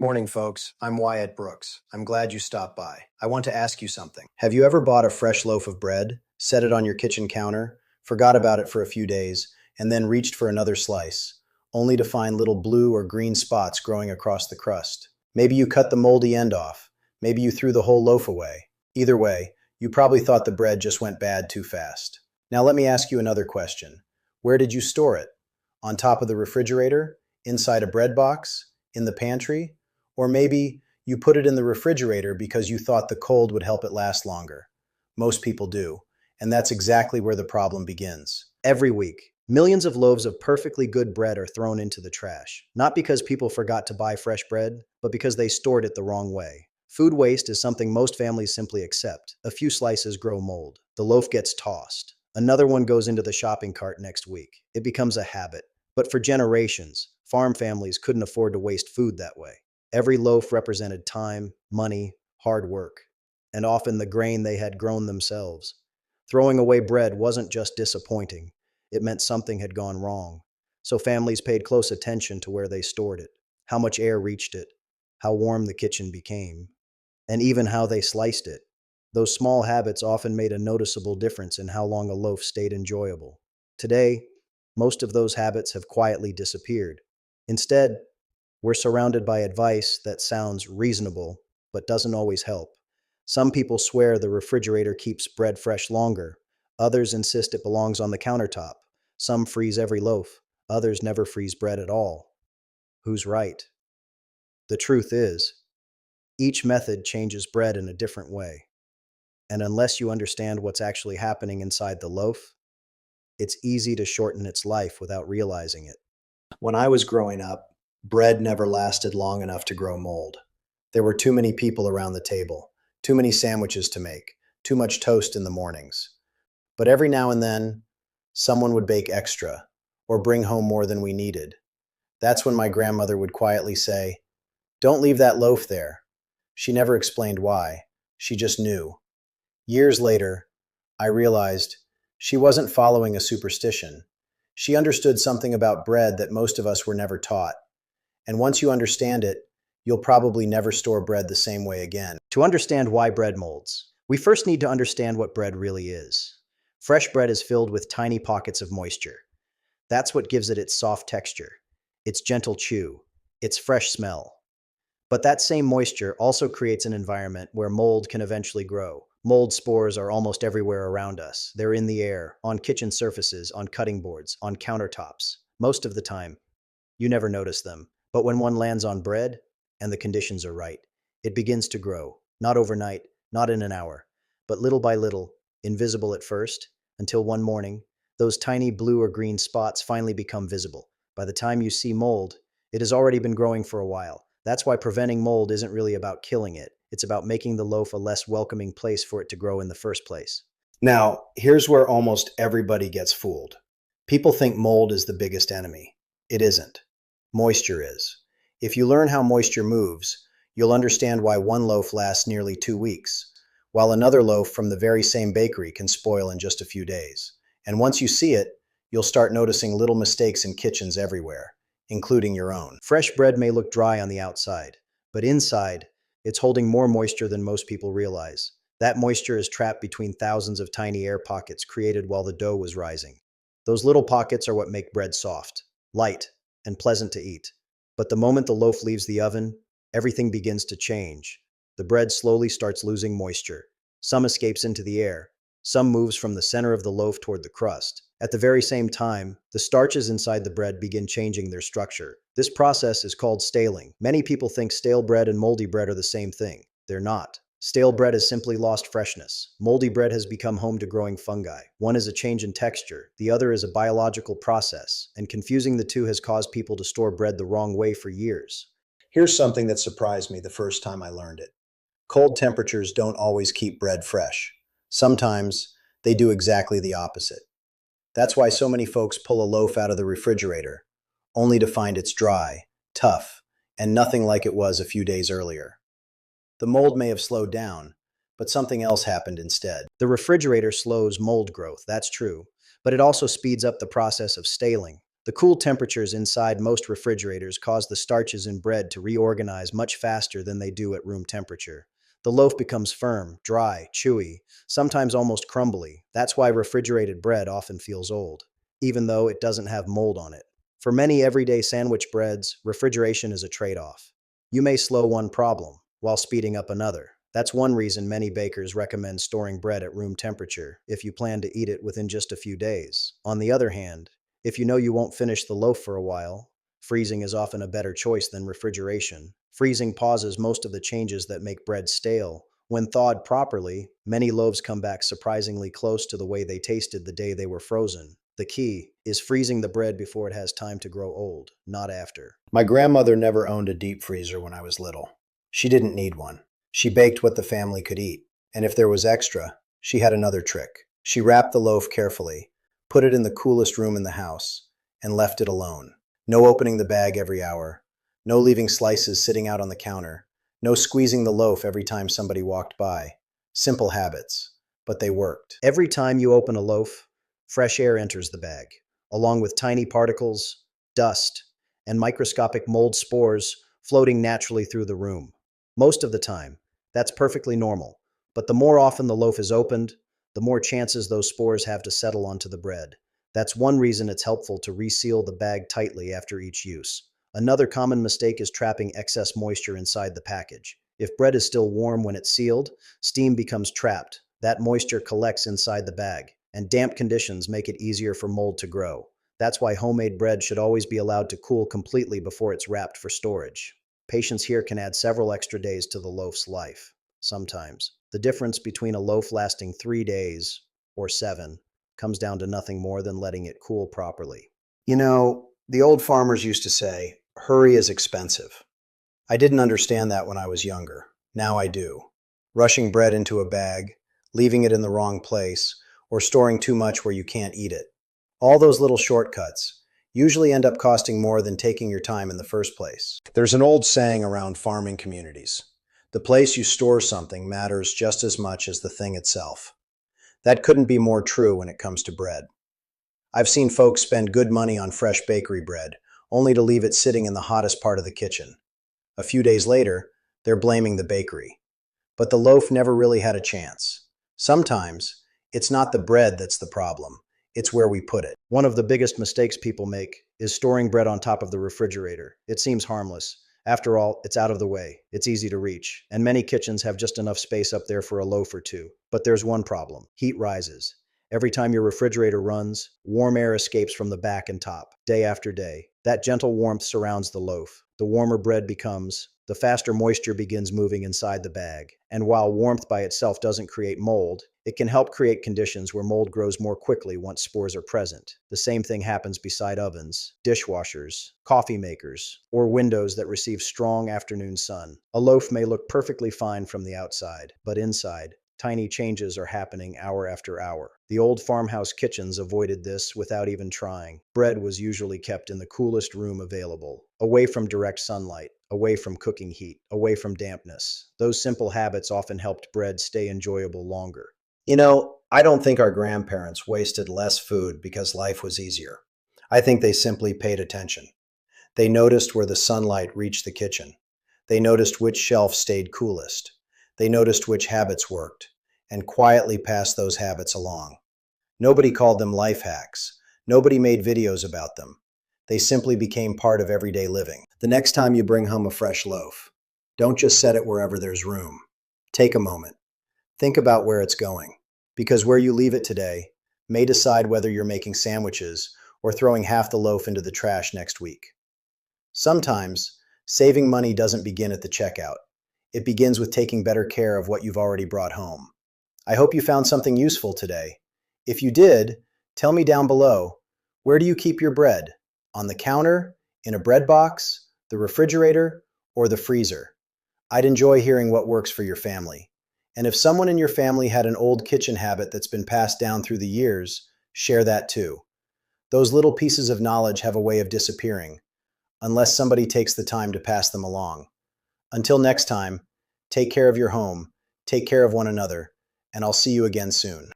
Morning, folks. I'm Wyatt Brooks. I'm glad you stopped by. I want to ask you something. Have you ever bought a fresh loaf of bread, set it on your kitchen counter, forgot about it for a few days, and then reached for another slice, only to find little blue or green spots growing across the crust? Maybe you cut the moldy end off. Maybe you threw the whole loaf away. Either way, you probably thought the bread just went bad too fast. Now let me ask you another question. Where did you store it? On top of the refrigerator? Inside a bread box? In the pantry? Or maybe you put it in the refrigerator because you thought the cold would help it last longer. Most people do. And that's exactly where the problem begins. Every week, millions of loaves of perfectly good bread are thrown into the trash. Not because people forgot to buy fresh bread, but because they stored it the wrong way. Food waste is something most families simply accept. A few slices grow mold. The loaf gets tossed. Another one goes into the shopping cart next week. It becomes a habit. But for generations, farm families couldn't afford to waste food that way. Every loaf represented time, money, hard work, and often the grain they had grown themselves. Throwing away bread wasn't just disappointing, it meant something had gone wrong. So families paid close attention to where they stored it, how much air reached it, how warm the kitchen became, and even how they sliced it. Those small habits often made a noticeable difference in how long a loaf stayed enjoyable. Today, most of those habits have quietly disappeared. Instead, we're surrounded by advice that sounds reasonable, but doesn't always help. Some people swear the refrigerator keeps bread fresh longer. Others insist it belongs on the countertop. Some freeze every loaf. Others never freeze bread at all. Who's right? The truth is, each method changes bread in a different way. And unless you understand what's actually happening inside the loaf, it's easy to shorten its life without realizing it. When I was growing up, bread never lasted long enough to grow mold. There were too many people around the table, too many sandwiches to make, too much toast in the mornings. But every now and then, someone would bake extra or bring home more than we needed. That's when my grandmother would quietly say, "Don't leave that loaf there." She never explained why. She just knew. Years later, I realized she wasn't following a superstition. She understood something about bread that most of us were never taught. And once you understand it, you'll probably never store bread the same way again. To understand why bread molds, we first need to understand what bread really is. Fresh bread is filled with tiny pockets of moisture. That's what gives it its soft texture, its gentle chew, its fresh smell. But that same moisture also creates an environment where mold can eventually grow. Mold spores are almost everywhere around us. They're in the air, on kitchen surfaces, on cutting boards, on countertops. Most of the time, you never notice them. But when one lands on bread, and the conditions are right, it begins to grow. Not overnight, not in an hour, but little by little, invisible at first, until one morning, those tiny blue or green spots finally become visible. By the time you see mold, it has already been growing for a while. That's why preventing mold isn't really about killing it. It's about making the loaf a less welcoming place for it to grow in the first place. Now, here's where almost everybody gets fooled. People think mold is the biggest enemy. It isn't. Moisture is. If you learn how moisture moves, you'll understand why one loaf lasts nearly 2 weeks, while another loaf from the very same bakery can spoil in just a few days. And once you see it, you'll start noticing little mistakes in kitchens everywhere, including your own. Fresh bread may look dry on the outside, but inside, it's holding more moisture than most people realize. That moisture is trapped between thousands of tiny air pockets created while the dough was rising. Those little pockets are what make bread soft, light, and pleasant to eat. But the moment the loaf leaves the oven, everything begins to change. The bread slowly starts losing moisture. Some escapes into the air. Some moves from the center of the loaf toward the crust. At the very same time, the starches inside the bread begin changing their structure. This process is called staling. Many people think stale bread and moldy bread are the same thing. They're not. Stale bread has simply lost freshness. Moldy bread has become home to growing fungi. One is a change in texture, the other is a biological process, and confusing the two has caused people to store bread the wrong way for years. Here's something that surprised me the first time I learned it. Cold temperatures don't always keep bread fresh. Sometimes they do exactly the opposite. That's why so many folks pull a loaf out of the refrigerator, only to find it's dry, tough, and nothing like it was a few days earlier. The mold may have slowed down, but something else happened instead. The refrigerator slows mold growth, that's true, but it also speeds up the process of staling. The cool temperatures inside most refrigerators cause the starches in bread to reorganize much faster than they do at room temperature. The loaf becomes firm, dry, chewy, sometimes almost crumbly. That's why refrigerated bread often feels old, even though it doesn't have mold on it. For many everyday sandwich breads, refrigeration is a trade-off. You may slow one problem while speeding up another. That's one reason many bakers recommend storing bread at room temperature if you plan to eat it within just a few days. On the other hand, if you know you won't finish the loaf for a while, freezing is often a better choice than refrigeration. Freezing pauses most of the changes that make bread stale. When thawed properly, many loaves come back surprisingly close to the way they tasted the day they were frozen. The key is freezing the bread before it has time to grow old, not after. My grandmother never owned a deep freezer when I was little. She didn't need one. She baked what the family could eat, and if there was extra, she had another trick. She wrapped the loaf carefully, put it in the coolest room in the house, and left it alone. No opening the bag every hour, no leaving slices sitting out on the counter, no squeezing the loaf every time somebody walked by. Simple habits, but they worked. Every time you open a loaf, fresh air enters the bag, along with tiny particles, dust, and microscopic mold spores floating naturally through the room. Most of the time, that's perfectly normal, but the more often the loaf is opened, the more chances those spores have to settle onto the bread. That's one reason it's helpful to reseal the bag tightly after each use. Another common mistake is trapping excess moisture inside the package. If bread is still warm when it's sealed, steam becomes trapped. That moisture collects inside the bag, and damp conditions make it easier for mold to grow. That's why homemade bread should always be allowed to cool completely before it's wrapped for storage. Patience here can add several extra days to the loaf's life. Sometimes, the difference between a loaf lasting 3 days or 7 comes down to nothing more than letting it cool properly. You know, the old farmers used to say, hurry is expensive. I didn't understand that when I was younger. Now I do. Rushing bread into a bag, leaving it in the wrong place, or storing too much where you can't eat it. All those little shortcuts usually end up costing more than taking your time in the first place. There's an old saying around farming communities. The place you store something matters just as much as the thing itself. That couldn't be more true when it comes to bread. I've seen folks spend good money on fresh bakery bread, only to leave it sitting in the hottest part of the kitchen. A few days later, they're blaming the bakery. But the loaf never really had a chance. Sometimes, it's not the bread that's the problem. It's where we put it. One of the biggest mistakes people make is storing bread on top of the refrigerator. It seems harmless. After all, it's out of the way. It's easy to reach. And many kitchens have just enough space up there for a loaf or two. But there's one problem. Heat rises. Every time your refrigerator runs, warm air escapes from the back and top, day after day. That gentle warmth surrounds the loaf. The warmer bread becomes, the faster moisture begins moving inside the bag. And while warmth by itself doesn't create mold, it can help create conditions where mold grows more quickly once spores are present. The same thing happens beside ovens, dishwashers, coffee makers, or windows that receive strong afternoon sun. A loaf may look perfectly fine from the outside, but inside, tiny changes are happening hour after hour. The old farmhouse kitchens avoided this without even trying. Bread was usually kept in the coolest room available, away from direct sunlight, away from cooking heat, away from dampness. Those simple habits often helped bread stay enjoyable longer. You know, I don't think our grandparents wasted less food because life was easier. I think they simply paid attention. They noticed where the sunlight reached the kitchen. They noticed which shelf stayed coolest. They noticed which habits worked, and quietly passed those habits along. Nobody called them life hacks. Nobody made videos about them. They simply became part of everyday living. The next time you bring home a fresh loaf, don't just set it wherever there's room. Take a moment. Think about where it's going, because where you leave it today may decide whether you're making sandwiches or throwing half the loaf into the trash next week. Sometimes, saving money doesn't begin at the checkout. It begins with taking better care of what you've already brought home. I hope you found something useful today. If you did, tell me down below, where do you keep your bread? On the counter, in a bread box, the refrigerator, or the freezer? I'd enjoy hearing what works for your family. And if someone in your family had an old kitchen habit that's been passed down through the years, share that too. Those little pieces of knowledge have a way of disappearing, unless somebody takes the time to pass them along. Until next time, take care of your home, take care of one another, and I'll see you again soon.